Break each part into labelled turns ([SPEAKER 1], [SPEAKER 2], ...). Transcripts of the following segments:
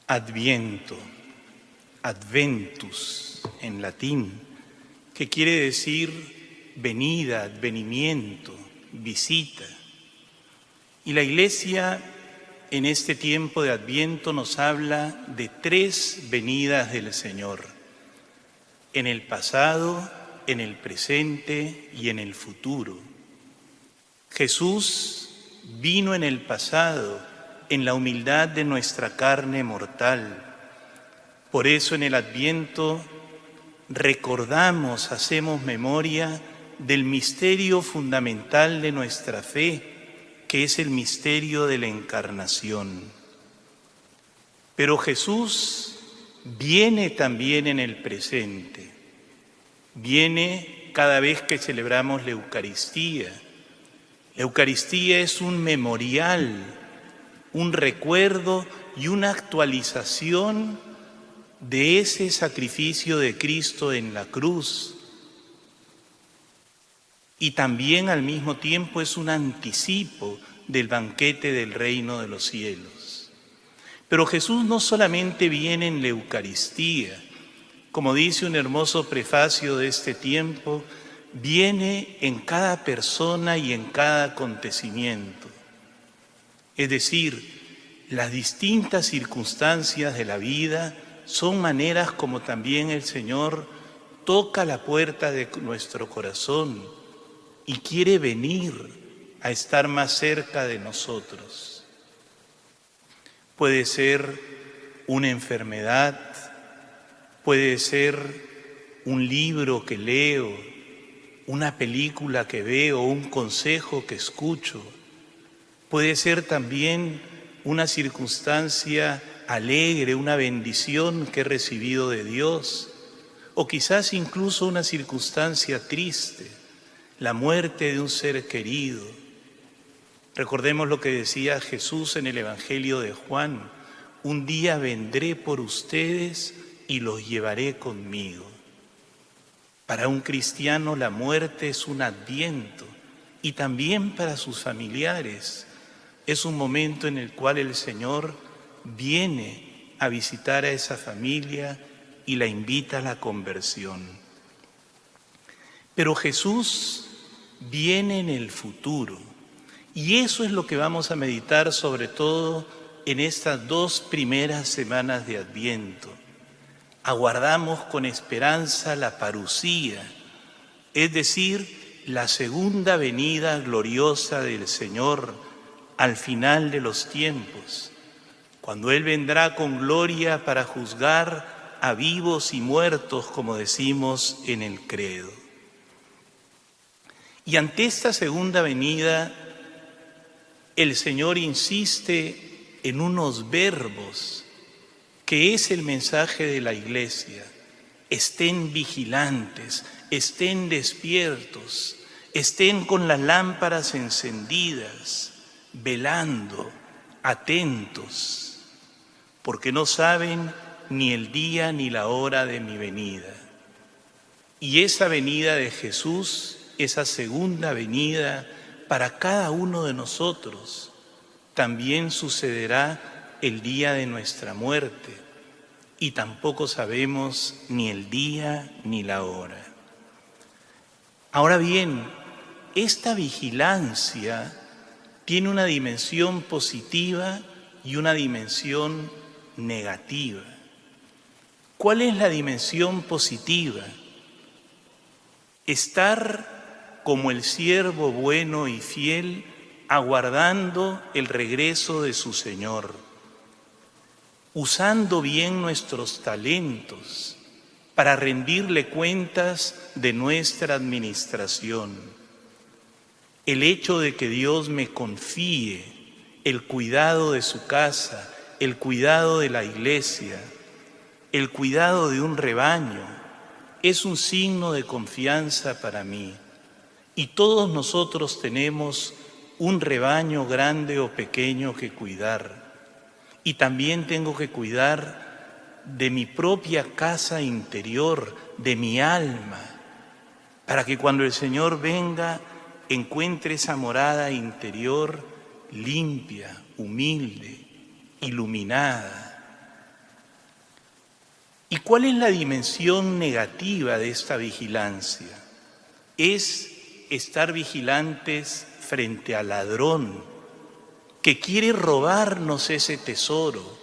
[SPEAKER 1] Adviento, adventus en latín, que quiere decir venida, advenimiento, visita. Y la Iglesia en este tiempo de Adviento nos habla de 3 venidas del Señor, en el pasado, en el presente y en el futuro. Jesús vino en el pasado, en la humildad de nuestra carne mortal. Por eso en el Adviento recordamos, hacemos memoria del misterio fundamental de nuestra fe, que es el misterio de la encarnación. Pero Jesús viene también en el presente, viene cada vez que celebramos la Eucaristía. La Eucaristía es un memorial, un recuerdo y una actualización de ese sacrificio de Cristo en la cruz. Y también al mismo tiempo es un anticipo del banquete del reino de los cielos. Pero Jesús no solamente viene en la Eucaristía, como dice un hermoso prefacio de este tiempo, viene en cada persona y en cada acontecimiento. Es decir, las distintas circunstancias de la vida son maneras como también el Señor toca la puerta de nuestro corazón y quiere venir a estar más cerca de nosotros. Puede ser una enfermedad, puede ser un libro que leo, una película que veo, un consejo que escucho. Puede ser también una circunstancia alegre, una bendición que he recibido de Dios, o quizás incluso una circunstancia triste, la muerte de un ser querido. Recordemos lo que decía Jesús en el Evangelio de Juan: un día vendré por ustedes y los llevaré conmigo. Para un cristiano la muerte es un adviento, y también para sus familiares. Es un momento en el cual el Señor viene a visitar a esa familia y la invita a la conversión. Pero Jesús viene en el futuro, y eso es lo que vamos a meditar sobre todo en estas 2 primeras semanas de Adviento. Aguardamos con esperanza la parusía, es decir, la segunda venida gloriosa del Señor al final de los tiempos, cuando Él vendrá con gloria para juzgar a vivos y muertos, como decimos en el credo. Y ante esta segunda venida, el Señor insiste en unos verbos que es el mensaje de la Iglesia: estén vigilantes, estén despiertos, estén con las lámparas encendidas, velando, atentos, porque no saben ni el día ni la hora de mi venida. Y esa venida de Jesús, esa segunda venida para cada uno de nosotros, también sucederá el día de nuestra muerte, y tampoco sabemos ni el día ni la hora. Ahora bien, esta vigilancia tiene una dimensión positiva y una dimensión negativa. ¿Cuál es la dimensión positiva? Estar como el siervo bueno y fiel, aguardando el regreso de su Señor, usando bien nuestros talentos para rendirle cuentas de nuestra administración. El hecho de que Dios me confíe el cuidado de su casa, el cuidado de la iglesia, el cuidado de un rebaño, es un signo de confianza para mí. Y todos nosotros tenemos un rebaño grande o pequeño que cuidar. Y también tengo que cuidar de mi propia casa interior, de mi alma, para que cuando el Señor venga encuentre esa morada interior limpia, humilde, iluminada. ¿Y cuál es la dimensión negativa de esta vigilancia? Es estar vigilantes frente al ladrón que quiere robarnos ese tesoro,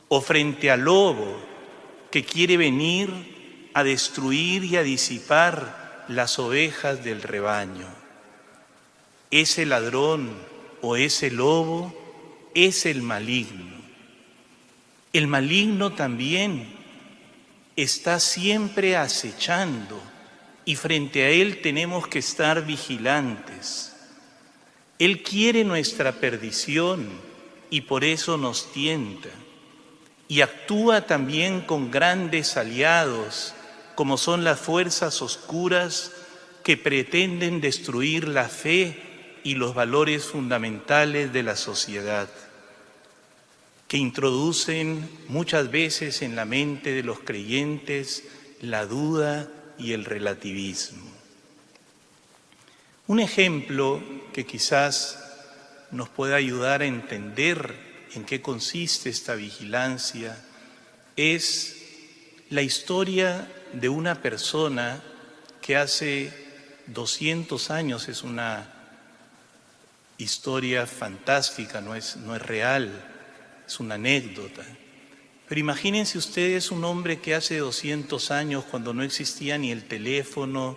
[SPEAKER 1] o frente al lobo que quiere venir a destruir y a disipar las ovejas del rebaño. Ese ladrón o ese lobo es el maligno. El maligno también está siempre acechando y frente a él tenemos que estar vigilantes. Él quiere nuestra perdición y por eso nos tienta. Y actúa también con grandes aliados, como son las fuerzas oscuras que pretenden destruir la fe y los valores fundamentales de la sociedad, que introducen muchas veces en la mente de los creyentes la duda y el relativismo. Un ejemplo que quizás nos pueda ayudar a entender en qué consiste esta vigilancia es la historia de una persona que hace 200 años, es una historia fantástica, no es real, es una anécdota. Pero imagínense ustedes un hombre que hace 200 años, cuando no existía ni el teléfono,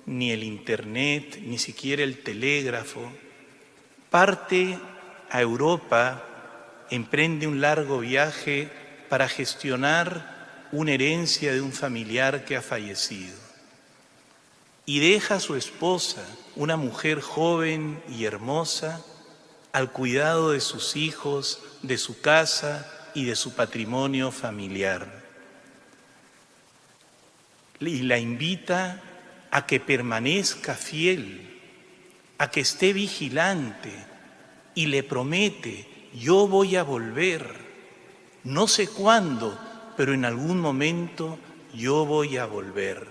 [SPEAKER 1] ni el internet, ni siquiera el telégrafo, parte a Europa, emprende un largo viaje para gestionar una herencia de un familiar que ha fallecido. Y deja a su esposa, una mujer joven y hermosa, al cuidado de sus hijos, de su casa y de su patrimonio familiar. Y la invita a que permanezca fiel, a que esté vigilante y le promete: yo voy a volver, no sé cuándo, pero en algún momento yo voy a volver.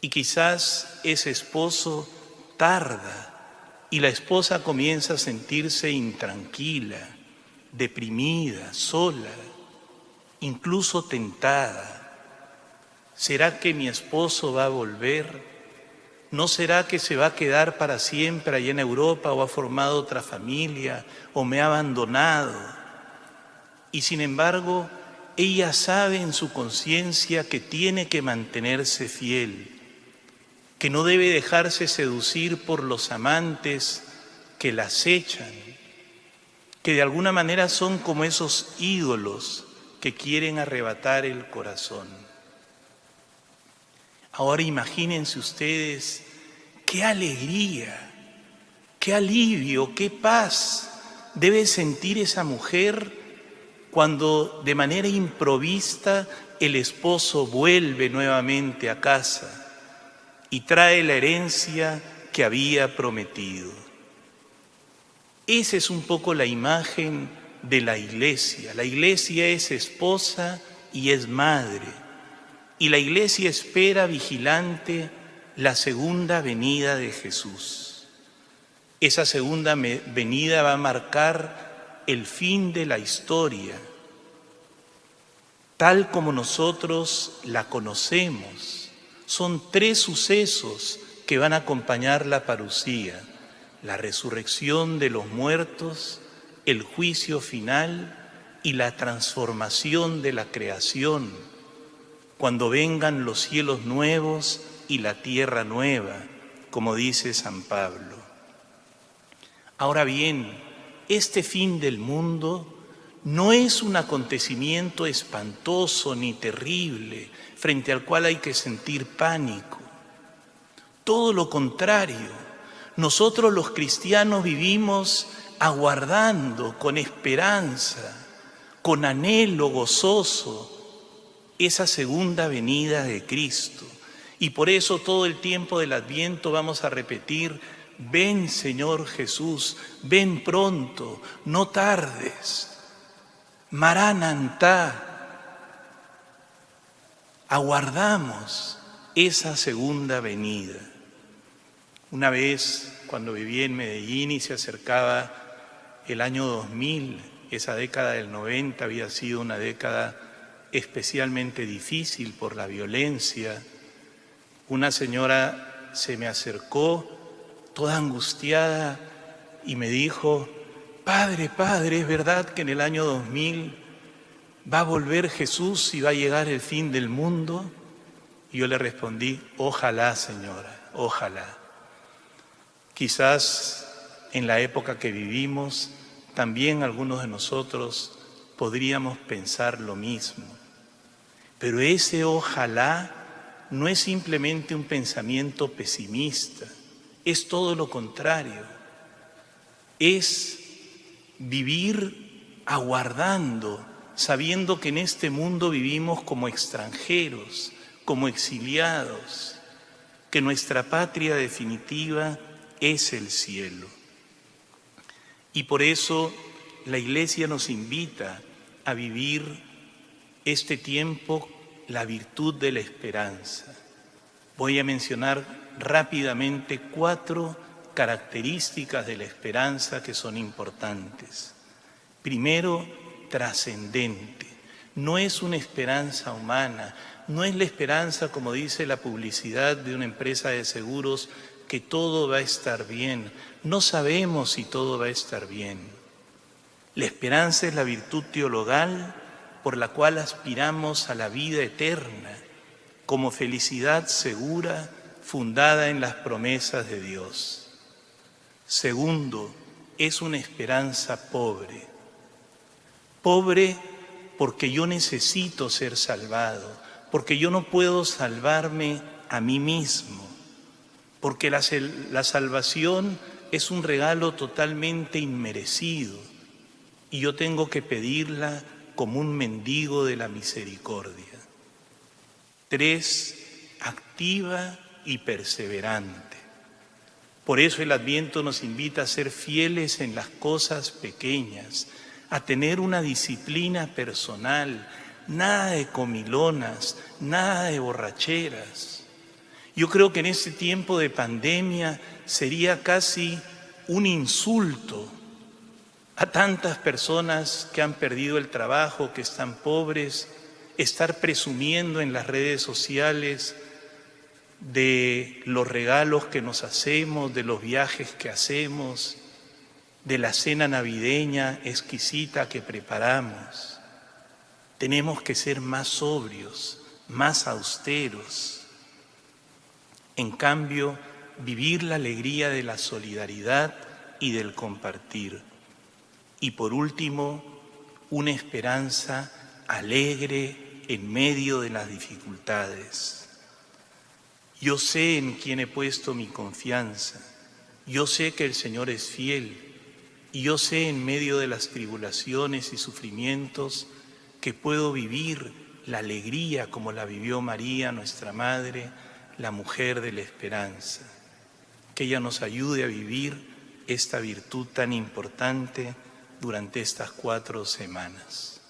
[SPEAKER 1] Y quizás ese esposo tarda y la esposa comienza a sentirse intranquila, deprimida, sola, incluso tentada. ¿Será que mi esposo va a volver? ¿No será que se va a quedar para siempre allá en Europa o ha formado otra familia o me ha abandonado? Y sin embargo, ella sabe en su conciencia que tiene que mantenerse fiel, que no debe dejarse seducir por los amantes que la acechan, que de alguna manera son como esos ídolos que quieren arrebatar el corazón. Ahora imagínense ustedes qué alegría, qué alivio, qué paz debe sentir esa mujer cuando de manera improvista el esposo vuelve nuevamente a casa y trae la herencia que había prometido. Esa es un poco la imagen de la iglesia. La iglesia es esposa y es madre. Y la iglesia espera vigilante la segunda venida de Jesús. Esa segunda venida va a marcar el fin de la historia, tal como nosotros la conocemos. Son 3 sucesos que van a acompañar la parusía: la resurrección de los muertos, el juicio final y la transformación de la creación, cuando vengan los cielos nuevos y la tierra nueva, como dice San Pablo. Ahora bien, este fin del mundo no es un acontecimiento espantoso ni terrible frente al cual hay que sentir pánico. Todo lo contrario, nosotros los cristianos vivimos aguardando con esperanza, con anhelo gozoso, esa segunda venida de Cristo. Y por eso todo el tiempo del Adviento vamos a repetir: ven Señor Jesús, ven pronto, no tardes. Maranatá. Aguardamos esa segunda venida. Una vez, cuando viví en Medellín y se acercaba el año 2000, esa década del 90 había sido una década especialmente difícil por la violencia, una señora se me acercó toda angustiada y me dijo: Padre, ¿es verdad que en el año 2000 va a volver Jesús y va a llegar el fin del mundo? Y yo le respondí: ojalá, señora, ojalá. Quizás en la época que vivimos, también algunos de nosotros podríamos pensar lo mismo. Pero ese ojalá no es simplemente un pensamiento pesimista, es todo lo contrario. Es vivir aguardando, sabiendo que en este mundo vivimos como extranjeros, como exiliados, que nuestra patria definitiva es el cielo. Y por eso la Iglesia nos invita a vivir este tiempo la virtud de la esperanza. Voy a mencionar rápidamente 4 características de la esperanza que son importantes. Primero, trascendente. No es una esperanza humana, no es la esperanza, como dice la publicidad de una empresa de seguros, que todo va a estar bien. No sabemos si todo va a estar bien. La esperanza es la virtud teologal por la cual aspiramos a la vida eterna, como felicidad segura, fundada en las promesas de Dios. Segundo, es una esperanza pobre. Pobre porque yo necesito ser salvado, porque yo no puedo salvarme a mí mismo, porque la salvación es un regalo totalmente inmerecido y yo tengo que pedirla como un mendigo de la misericordia. 3, activa y perseverante. Por eso el Adviento nos invita a ser fieles en las cosas pequeñas, a tener una disciplina personal, nada de comilonas, nada de borracheras. Yo creo que en este tiempo de pandemia sería casi un insulto a tantas personas que han perdido el trabajo, que están pobres, estar presumiendo en las redes sociales de los regalos que nos hacemos, de los viajes que hacemos, de la cena navideña exquisita que preparamos. Tenemos que ser más sobrios, más austeros. En cambio, vivir la alegría de la solidaridad y del compartir. Y por último, una esperanza alegre en medio de las dificultades. Yo sé en quién he puesto mi confianza, yo sé que el Señor es fiel y yo sé en medio de las tribulaciones y sufrimientos que puedo vivir la alegría como la vivió María, nuestra Madre, la mujer de la esperanza. Que ella nos ayude a vivir esta virtud tan importante durante estas 4 semanas.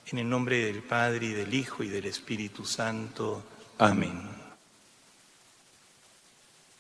[SPEAKER 1] En el nombre del Padre, y del Hijo, y del Espíritu Santo. Amén.